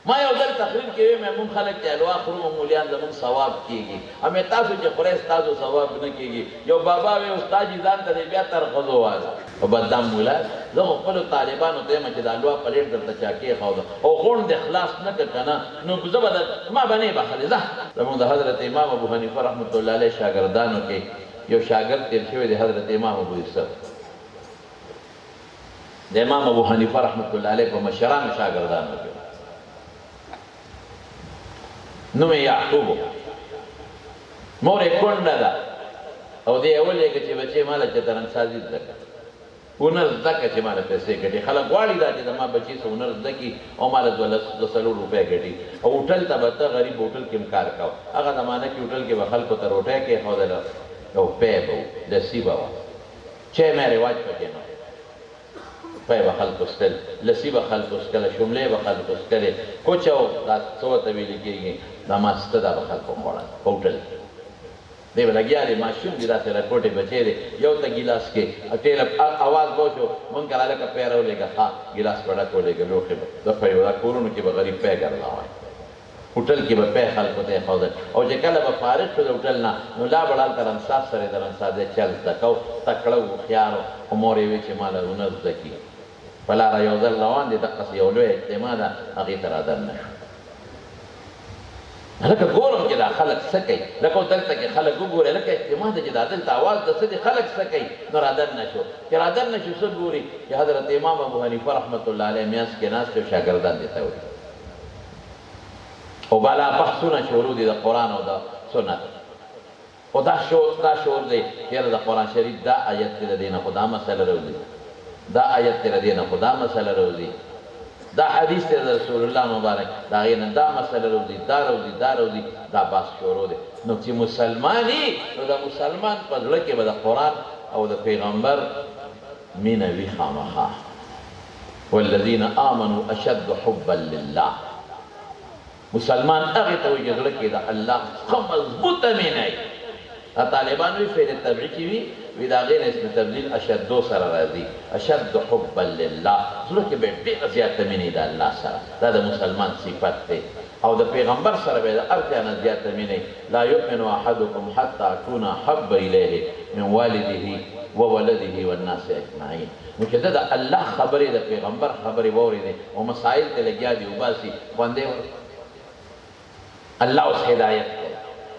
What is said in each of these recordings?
ما یو ځل تقریر کې وی مې مونږ خلک چې الوا خورو مولیان زمونږ ثواب کېږي امې تاسو چې خورئ ستاسو ثواب نه کېږي یو بابا وی استاد یې ځان ته بیا ترغزو وایه او بدنام مولا زه خو خپلو طالبانو ته یم چې د الوا پلیټ درته چا کېښوده او غونډ خلاص نه کړ که نه نو زه به ما به نه بخلې ځه زمونږ د حضرت امام ابو حنیفه رحمت الله علیه شاګردانو کې یو شاګرد تېر شوی دی حضرت امام ابو یوسف د امام ابو حنیفه رحمت الله علیه په مشرانو شاګردانو کې نوم یې یعقوب مور یې کونډه ده او دی یې ولېږه چې بچې ماله چترنګسازي زده کړه هنر زده کړه چې ماله پیسې ګټي خلک غواړي دا چې زما بچي څه هنر زده کړي او ماله 200 روپۍ ګټي او هوټل ته به ته غریب هوټل کې هم کار کوه هغه زمانه کې هوټل کې به خلکو ته روټۍ کېښودله او پی به و لسي به وه چای مې رواج پکې نه پی به خلکو څکل لسي به خلکو څکله شملې به خلکو څکلې کوچه و دا څه ورته ویلې کېږي دا ماسته دا به خلکو خوړل په هوټل کې دی به لګیا دی ماشوم دی داسې راکوټې بچی دی یو ته ګیلاس کې ټېله اواز به وشو مونږ که هلکه پی راولېږه ښه ګیلاس به ډک ولېږه لوښې به د پی دا کورونو کې به غریب پی ګرځوی هوټل کې به پی خلکو ته یې ښودل او چې کله به فارغ شو د هوټل نه نو لا به هلته رنساز سره د رنسازۍ چل زده کو تکړه و هوښیار و مور یې وی چې ما له هنر زده کړي په لاره یو ځل روان دی دقسې یو لوی اجتماع ده هغې ته رادننه شو لکه ګورم چې دا خلک څه کوي لکه دلته کې خلک وګورئ لکه اجتماع ده چې دا دلته اواز د څه دی خلک څه کوي نو رادننه شو چې رادننه شو څه ګوري چې حضرت امام ابو حنیفه رحمت الله علیه میاس کې ناست یو شاګردان دې ته وایي او بالا بحثونه شروع دي د قرآن او د سنت او دا شعور دی چېرې د قرآن شریف دا آیت کې د دې نه خو دا مسله راوځي دا آیت کې د دې نه خو دا مسله راوځي دا حدیث دی د رسول الله مبارک د هغې نه دا مسله راوځي دا راوځي دا راوځي دا بحث شروع دی نو چې مسلمان وي نو د مسلمان په زړه کې به د قرآن او د پیغمبر مینه وي خامخا والذین آمنوا اشد حبا لله مسلمان هغې ته وایي چې زړه کې د الله ښه مضبوطه مینه وي طالبان وی فعل تبعیضی وی دا غیر اسم تبدیل اشدو سره راځي اشد حبا لله زړه کې به ډېره زیاته مینه د الله سره دا د مسلمان صفت دی او د پیغمبر سره به د هر چا نه زیاته مینه لا یؤمن احدکم حتی اکون احب الیه من والده وولده والناس اجمعین نو چې د الله خبرې د پیغمبر خبرې واورېدې او مسایل ته لګیا دي وباسي خوندې الله اوس هدایت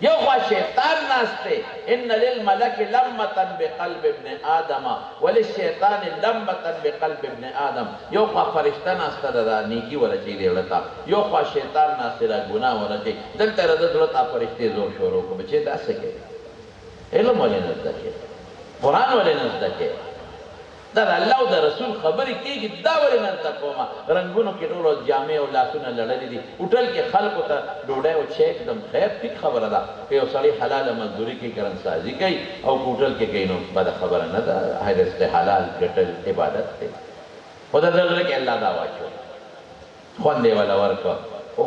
یو خوا شیطان ناسته ان للملک لمتا بقلب ابن آدم وللشیطان لمتا بقلب ابن آدم یو خوا فرشته ناسته دا نیکی ورچی دی ولتا یو خوا شیطان ناسته دا گناه ورچی دلته رده دلتا فرشته زور شروع کو بچه دا سکے علم ولی نزده که قرآن ولی نزده که دا الله او د رسول خبرې کېږي دا ولې نه زده کومه رنګونو کې ټولو جامې او لاسونه لړلي دي هوټل کې خلکو ته ډوډۍ او چای एकदम خیر ټیک خبره ده که یو سړی حلاله مزدوري کوي کرنسازي کوي او هوټل کې کوي نو بده خبره نه ده رزق حلال ګټل عبادت دی خو د زړه کې الله دا واچوي خوند یې ولا ورکړه او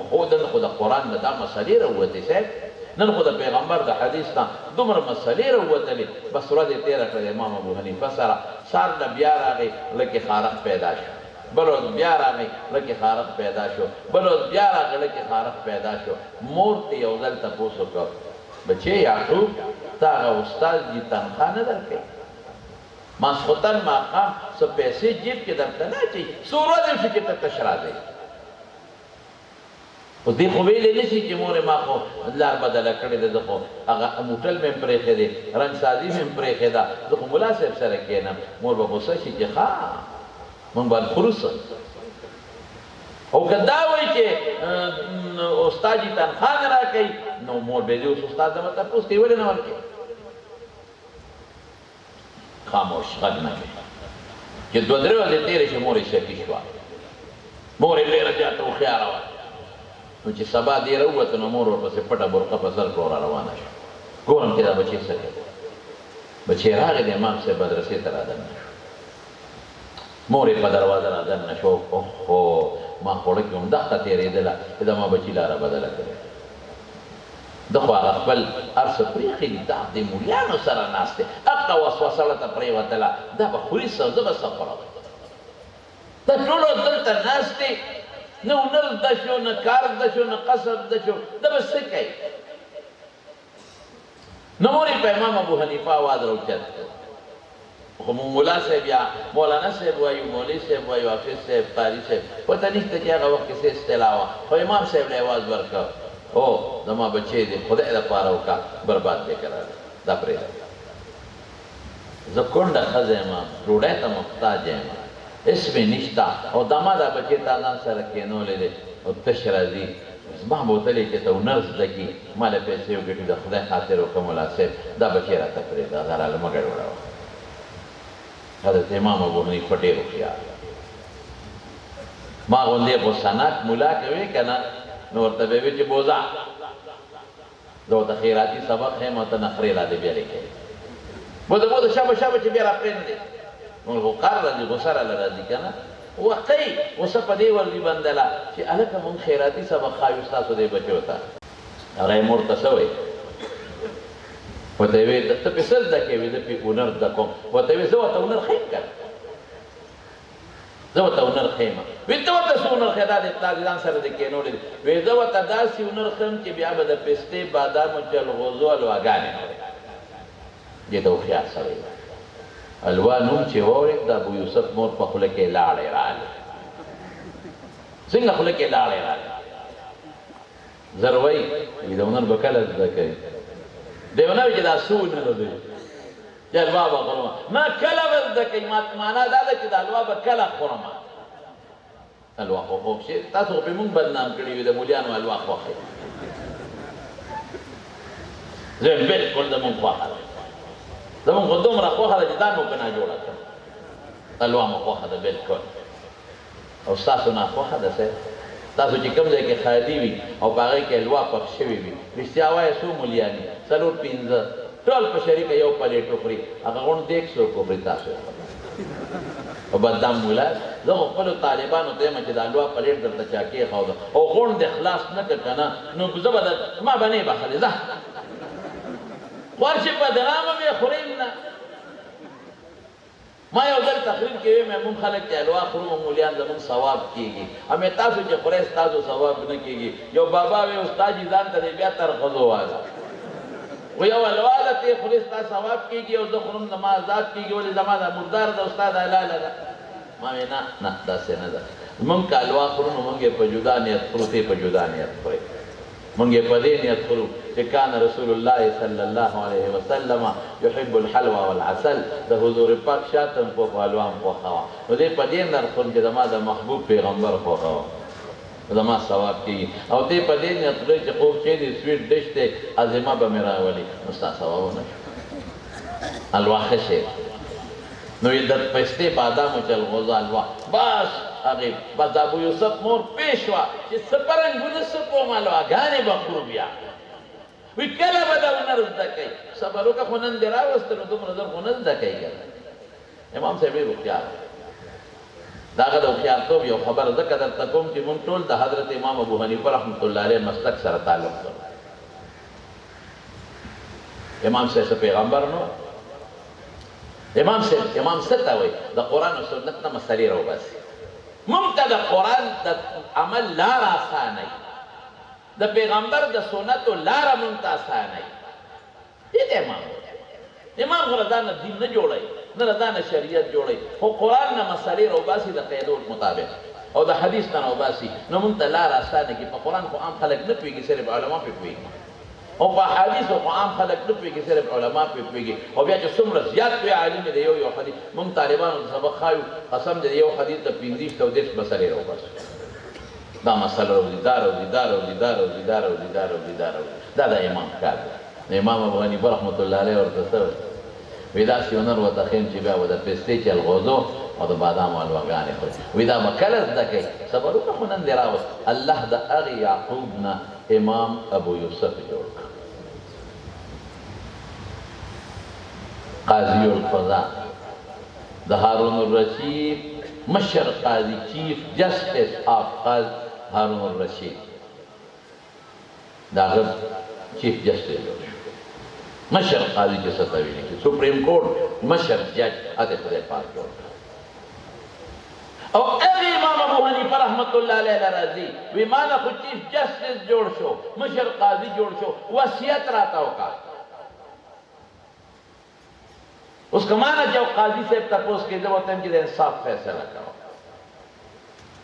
خو د قرآن نه دا مسلې راووتې صاحب نن خو د پیغمبر د حدیث نه دومره مسلې راووتلې بس ورځ یې تېره کړه د امام ابو حنیفه سره سار نه بیا راغی لکې خارق پیدا شو بل ورځ بیا راغی لکې خارق پیدا شو بل ورځ بیا راغی لکې خارق پیدا شو مور ته یو ځل تپوس وکړ بچې یعقوب تا هغه استاد جي تنخوا نه درکوي ماسخوتن ماښام څه پیسې جیب کې درته نه اچوي څو ورځې شو چې ته تش راځئ اوس دې خو ویلی نه شي چې مورې ما خو لار بدله کړې ده زه خو هغه موټل مې هم پرېښې دی رنګسازي مې هم پرېښې ده زه خو ملا صاحب سره کښېنم مور به غوسه شي چې ښه مونږ به خروس او که دا وایي چې استاد جي تنخوا نه راکوي نو مور به دې اوس استاد ته به تپوس کوي ولې نه ورکوي خاموش غږ نه کوي چې دوه درې ورځې تېرې شي مور یې شکي شوه مور یې ډېره زیاته هوښیاره وه نو چې سبا دې راووته نو مور ورپسې پټه برقه په سر کړو را روانه شوه ګورم چې دا بچې څه کوي بچې راغی د امام صاحب مدرسې ته رادننه شو مور یې په دروازه رادننه شو اوهو ما خوړه کې هم دښته تېرېدله چې زما بچي لاره بدله کړې ده خو هغه خپل هر څه پرېښي دي دا د مولیانو سره ناست دی هغه وسوسه ورته پرېوتله دا به خوري څه زه به څه خورم دا ټولو دلته ناست دی نه هنر زده شو، نه کار زده شو، نه قصر زده شو، دا به څه کوي؟ نو مور یې په امام ابو حنیفه اواز راوچت کړ. خو مولا صاحب یا مولانا صاحب وایو، مولوي صاحب وایو، حافظ صاحب، قاري صاحب، پته نشته چې هغه وخت کې څه اصطلاح وه. خو امام صاحب له اواز ورکړ، او زما بچی دی خدای دپاره وکړه، برباد دی که راځه، دا پرېږده. زه کونډه ښځه یم، ډوډۍ ته محتاج یم، هېڅ مې نشته، او دما دا بچی تا ځان سره کېنولی دی او تش راځي. زما بوتلې چې ته هنر زده کړي، ما له پیسې وګټي، د خدای خاطر وکړه ملا صاحب، دا بچی راته پرېږده، هغه راله مه ګډوډوه. حضرت امام ابو حنیفه ډېر هوښیار. ما غوندې غصناک ملا کوي که نه، نو ورته به وي چې بوځه زه ورته خیراتي سبق ښیم او ته نخرې رادې بیا لیکې. بوده شابه شابه چې بیا راپرېږدې، نو خو قار راځي، غصه راله راځي که نه. وقی غصه په دې ورځي بندله چې هلکه مونږ خیراتي سبق ښایو ستاسو دې بچو ته. هغه یې مور ته څه وایي؟ ورته یې وایي ته پې څه زده کوې؟ زه پې هنر زده کوم. ورته یې وایي زه ورته هنر ښیم که نه، زه ورته هنر ښیم. وایي ته ورته څه هنر ښیې؟ دا دې پلار دې ځان سره دې کېنولی دی. وایي زه ورته داسې هنر ښیم چې بیا به د پستې، بادامو، جلغوزو حلواګانې اورې. دې ته هوښیار سړی دی. حلوا نوم چې واورېد، د ابو یوسف مور په خوله کې لاړې راغلې. څنګه خوله کې لاړې راغلې؟ زر وایي د هنر به کله زده کوي؟ دی ونه وایي چې دا څه هنر دی چې حلوا به خورم، ما کله به زده کوي. معنا دا ده چې د حلوا به کله خورم. حلوا خو خوږ شی، تاسو خو پرې مونږ بدنام کړي وي د مولیانو حلوا خوښې. زه بلکل زمونږ خوښه ده، زمونږ خو دومره خوښه ده چې ځان مو پرې ناجوړه کړم. حلوا مو خوښه ده بلکل. او ستاسو ناخوښه ده صاحب؟ تاسو چې کوم ځای کې خالي وي او په هغې کې حلوا پخ شوي وي، رښتیا وایه څو مولیان دي؟ څلور پنځه، ټول په شریکه یو پلیټ وخوري، هغه غوڼ دیګ څوک وخوري؟ تاسو او بدنام مولا. زه خو خپلو طالبانو ته یم چې د حلوا پلیټ درته چا کېښوده او غوڼ دې خلاص نه کړ که نه، نو زه به ما به نه یې بخلې. ځه خوار چې بدنامه مې خوریم نه. ما یو ځل تقریر کې وی مې مونږ خلک چې حلوا خورو مولیان زمونږ ثواب کېږي، همې تاسو چې خورئ ستاسو ثواب نه کېږي. یو بابا وی استاد جي ځان ته دې بیا تر ښځو وایه، خو یو حلوا ده ته یې خورې ستا ثواب کېږي او زه خورم زما ازاد کېږي، ولې زما دا مردار ده استاد حلاله ده. ما وی نه نه داسې نه ده. مونږ که حلوا خورو نو مونږ یې په جدا نیت خورو، ته یې په جدا نیت خورئ. مونږ یې په دې نیت خورو چې کان رسول الله صلی الله علیه وسلم یحب الحلوى والعسل، د حضور پاک شاتم په حلوا هم خوښه وه. نو دې په دې نیت خورم چې زما د محبوب پیغمبر خوښه وه، زما ثواب کېږي. او ته په دې نیت خورئ چې خوب چې دی سویټ ډش دی، عظیمه به مې راولي، نو ستا ثواب ونه شو. حلوا ښه شی. نو یې د پستې، بادامو، جلغوزه حلوا بس هغې بس د ابو یوسف مور پېښ وه چې څه په رنګونه څه کوم حلواګانې به خورو بیا. وی کله به دا هنر زده کوي؟ صبر وکړه، خو نن دې راوسته نو دومره زر خو نه زده کوي که نه. امام صاحب ډېر هوښیار دی. د هغه د هوښیارتوب یو خبر ځکه درته کوم چې مونږ ټول د حضرت امام ابو حنیفه رحمت الله علیه مسلک سره تعلق لرو. امام صاحب څه پیغمبر نو؟ امام څه ته وایي؟ د قرآن او سنت نه مسلې راوباسي. مونږ ته د قرآن د عمل لاره اسانوي، د پیغمبر د سنتو لاره مونږ ته اسانوي. دې ته امام خو له ځانه دین نه جوړوي، نه له ځانه شریعت جوړوي، خو قرآن نه مسلې راوباسي د قاعدو مطابق او د حدیث نه راوباسي. نو مونږ ته لاره اسانه کړي. په قرآن خو عام خلک نه پوهېږي، صرف علما پرې پوهېږي، او په حدیثو خو عام خلک نه پوهېږي، صرف علما پرې پوهېږي. او بیا چې څومره زیات وي عالم د یو حدیث، مونږ طالبانو ته سبق ښایو، قسم دې یو حدیث د 25 او 30 مسلې راوباسو. دا مسله راوځي، دا راوځي، دا راوځي، دا راوځي، دا راوځي، دا راوځي، دا راوځي. دا د امام کار دی. د امام ابو حنیفه رحمت الله علیه ورته څه وایي؟ وایي داسې هنر ورته ښیم چې بیا به د پستې، جلغوزو او د بادامو حلواګانې خوري. وایي دا به کله زده کوي؟ صبر وکړه، خو نن دې راوست. الله د هغې یعقوب نه امام ابو یوسف جوړ کړ. قاضی القضا د هارون الرشید مشر قاضي، چیف جسټس آف هارون الرشید، دا هغه چیف جسټس جوړ شو. مشر قاضي چې څه ته ویل کېږي، سپریم کورټ مشر جج، هغه خدای پاک جوړ کړ. او هغې امام ابو حنیفه رحمت الله علیه راضي وی مانا خو چیف جسټس جوړ شو مشر قاضي جوړ شو وصیت راته وکړه اوس کمانا چې قاضي صاحب تاسو کې دا وته چې د انصاف فیصله کوي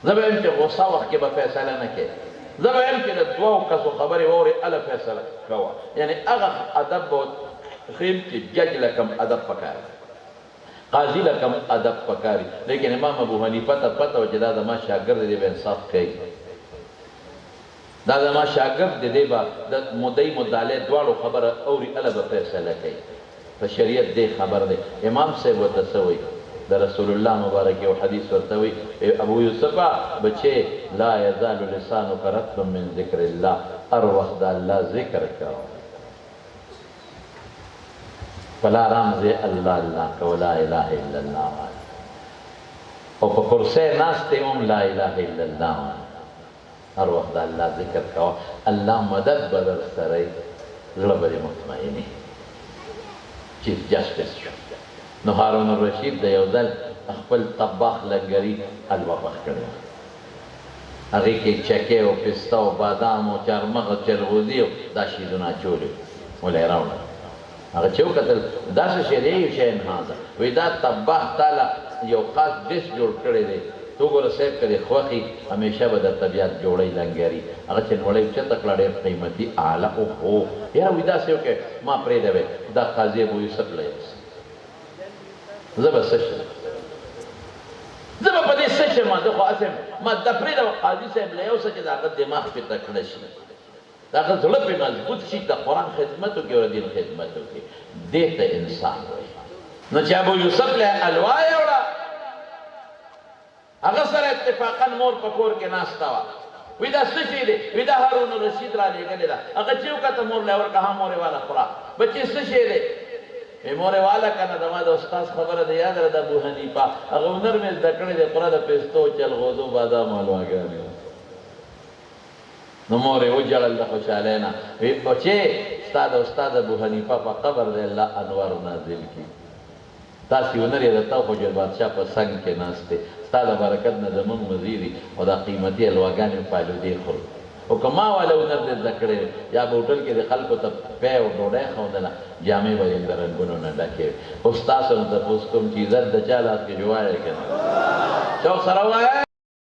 زه به هم چې غوسه وخت کې به فیصله نه کوي زه به هم چې د دوو کسو خبرې واورې هله فیصله کوه یعنی هغه ادب به خیم چې جج لکم ادب پکاري قاضي لکم ادب پکاري لیکن امام ابو حنیفه ته پته و چې دا زما شاګرد دی به انصاف کوي دا زما شاګرد دی به د مدعي مدعی دواړو خبره اوري هله به فیصله کوي په شریعت دی خبر دی امام صاحب ورته څه وایي د رسول الله مبارک یو حدیث ورته وایي ابو یوسفه بچې لا یزال لسانک رطبا من ذکر الله هر وخت د الله ذکر کوه فلا رمزی اللہ اللہ کو لا الہ الا اللہ او پا کرسے ناستے هم لا الہ الا اللہ ہر وقت اللہ ذکر کوا اللہ مدد بدر سرائی غلبر مطمئنی چیف جسٹس شو نو هارون الرشید دا یوزل اخپل طباخ لنگری حلوہ پخ کرو اگه که چکه و پستا و بادام و چارمغ و چرغوزی و دا شیدونا چولی مولی راونا هغه چې وکتل داسې شریعي شی نه ده وایي دا طباخ تاله یو خاص ډش جوړ کړی دی تو ګوره صاحب که دې خوښي همیشه به د طبیعت جوړی لنګري هغه چې نوړی اوچته کړه ډېر قیمتي اعلی اوهو یاره وایي داسې وکړې ما پرېږده وی دا قاضي ابو یوسف له یوسف زه به څه شم زه به په دې څه شم زه خو هسې ما دا پرېږده قاضي صاحب له یو څه چې د هغه دماغ پې تکړه شي دا هغه زړه پې مضبوط شي د قرآن خدمت وکړي او د دین خدمت وکړي دې ته انسان وایي نو چې ابو یوسف له حلوا یوړه هغه سره اتفاقا مور په کور کې ناسته وه وی دا څه شی دی وی دا هارون الرشید را لېږلې ده هغه چې وکته مور له ورکړه ها مورې والا خوره بچې څه شی دی وی مورې والا که نه زما د استاد خبره ده یاد ده د ابو حنیفه هغه هنر مې زده کړی دی خوره د پستو چلغوزو بادام حلواګانې نو مورې وجړل د خوشحالۍ نه وی بچې ستا د استاد ابو حنیفه په قبر دی الله انوار نازل کړي تاسې هنر یې د تو حجر بادشاه په څنګ کې ناست دی ستا د برکت نه زمونږ مزیدي او دا قیمتي حلواګانې په الودې خورو او که ما والا هنر دې زده کړی یا به هوټل کې د خلکو ته پی او ډوډۍ ښودله جامې به یې د رنګونو نه ډکې وي خو ستاسو نه تپوس کوم چې عزت د چا لاس کې جواری که نه چوک سره ووایه